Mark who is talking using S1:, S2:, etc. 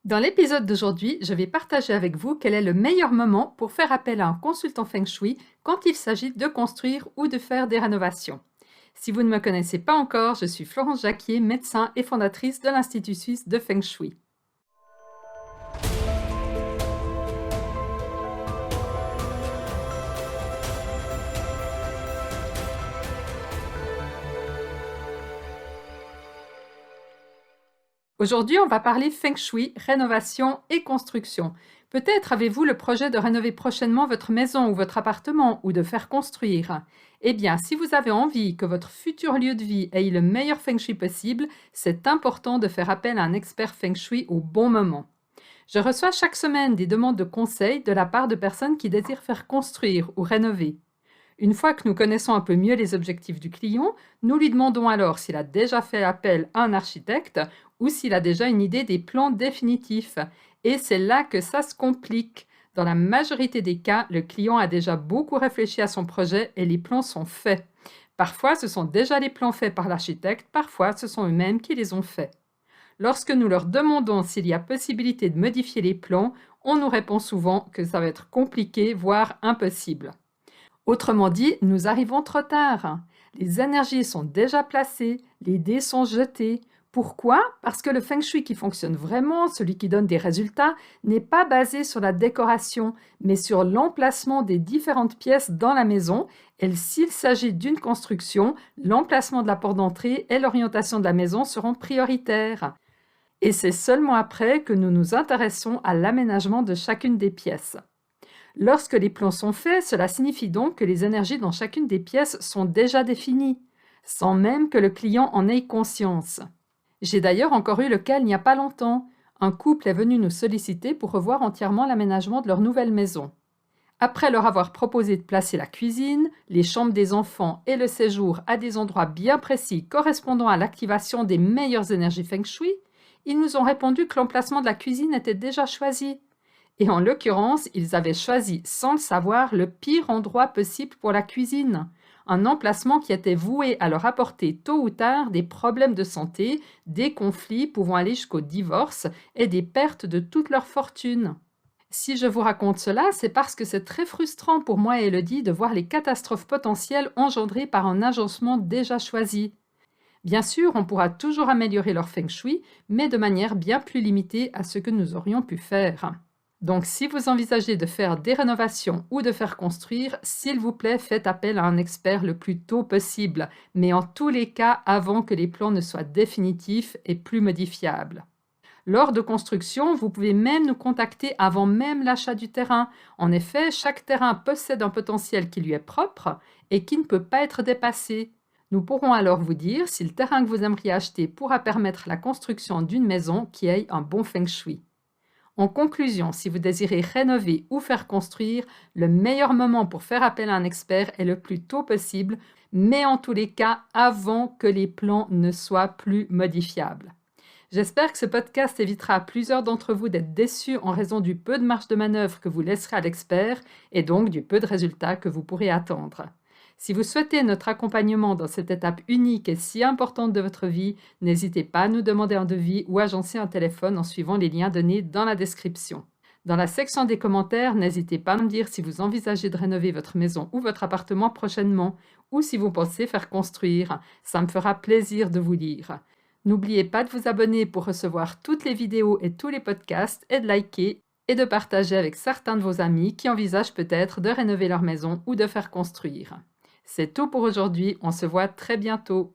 S1: Dans l'épisode d'aujourd'hui, je vais partager avec vous quel est le meilleur moment pour faire appel à un consultant Feng Shui quand il s'agit de construire ou de faire des rénovations. Si vous ne me connaissez pas encore, je suis Florence Jacquier, médecin et fondatrice de l'Institut suisse de Feng Shui. Aujourd'hui, on va parler Feng Shui, rénovation et construction. Peut-être avez-vous le projet de rénover prochainement votre maison ou votre appartement ou de faire construire. Eh bien, si vous avez envie que votre futur lieu de vie ait le meilleur Feng Shui possible, c'est important de faire appel à un expert Feng Shui au bon moment. Je reçois chaque semaine des demandes de conseils de la part de personnes qui désirent faire construire ou rénover. Une fois que nous connaissons un peu mieux les objectifs du client, nous lui demandons alors s'il a déjà fait appel à un architecte ou s'il a déjà une idée des plans définitifs. Et c'est là que ça se complique. Dans la majorité des cas, le client a déjà beaucoup réfléchi à son projet et les plans sont faits. Parfois, ce sont déjà les plans faits par l'architecte, parfois ce sont eux-mêmes qui les ont faits. Lorsque nous leur demandons s'il y a possibilité de modifier les plans, on nous répond souvent que ça va être compliqué, voire impossible. Autrement dit, nous arrivons trop tard. Les énergies sont déjà placées, les dés sont jetés. Pourquoi? Parce que le Feng Shui qui fonctionne vraiment, celui qui donne des résultats, n'est pas basé sur la décoration, mais sur l'emplacement des différentes pièces dans la maison. Et s'il s'agit d'une construction, l'emplacement de la porte d'entrée et l'orientation de la maison seront prioritaires. Et c'est seulement après que nous nous intéressons à l'aménagement de chacune des pièces. Lorsque les plans sont faits, cela signifie donc que les énergies dans chacune des pièces sont déjà définies, sans même que le client en ait conscience. J'ai d'ailleurs encore eu le cas il n'y a pas longtemps. Un couple est venu nous solliciter pour revoir entièrement l'aménagement de leur nouvelle maison. Après leur avoir proposé de placer la cuisine, les chambres des enfants et le séjour à des endroits bien précis correspondant à l'activation des meilleures énergies Feng Shui, ils nous ont répondu que l'emplacement de la cuisine était déjà choisi. Et en l'occurrence, ils avaient choisi, sans le savoir, le pire endroit possible pour la cuisine. Un emplacement qui était voué à leur apporter tôt ou tard des problèmes de santé, des conflits pouvant aller jusqu'au divorce et des pertes de toute leur fortune. Si je vous raconte cela, c'est parce que c'est très frustrant pour moi et Elodie de voir les catastrophes potentielles engendrées par un agencement déjà choisi. Bien sûr, on pourra toujours améliorer leur Feng Shui, mais de manière bien plus limitée à ce que nous aurions pu faire. Donc, si vous envisagez de faire des rénovations ou de faire construire, s'il vous plaît, faites appel à un expert le plus tôt possible, mais en tous les cas avant que les plans ne soient définitifs et plus modifiables. Lors de construction, vous pouvez même nous contacter avant même l'achat du terrain. En effet, chaque terrain possède un potentiel qui lui est propre et qui ne peut pas être dépassé. Nous pourrons alors vous dire si le terrain que vous aimeriez acheter pourra permettre la construction d'une maison qui ait un bon Feng Shui. En conclusion, si vous désirez rénover ou faire construire, le meilleur moment pour faire appel à un expert est le plus tôt possible, mais en tous les cas avant que les plans ne soient plus modifiables. J'espère que ce podcast évitera à plusieurs d'entre vous d'être déçus en raison du peu de marge de manœuvre que vous laisserez à l'expert et donc du peu de résultats que vous pourrez attendre. Si vous souhaitez notre accompagnement dans cette étape unique et si importante de votre vie, n'hésitez pas à nous demander un devis ou agencer un téléphone en suivant les liens donnés dans la description. Dans la section des commentaires, n'hésitez pas à me dire si vous envisagez de rénover votre maison ou votre appartement prochainement ou si vous pensez faire construire. Ça me fera plaisir de vous lire. N'oubliez pas de vous abonner pour recevoir toutes les vidéos et tous les podcasts et de liker et de partager avec certains de vos amis qui envisagent peut-être de rénover leur maison ou de faire construire. C'est tout pour aujourd'hui, on se voit très bientôt.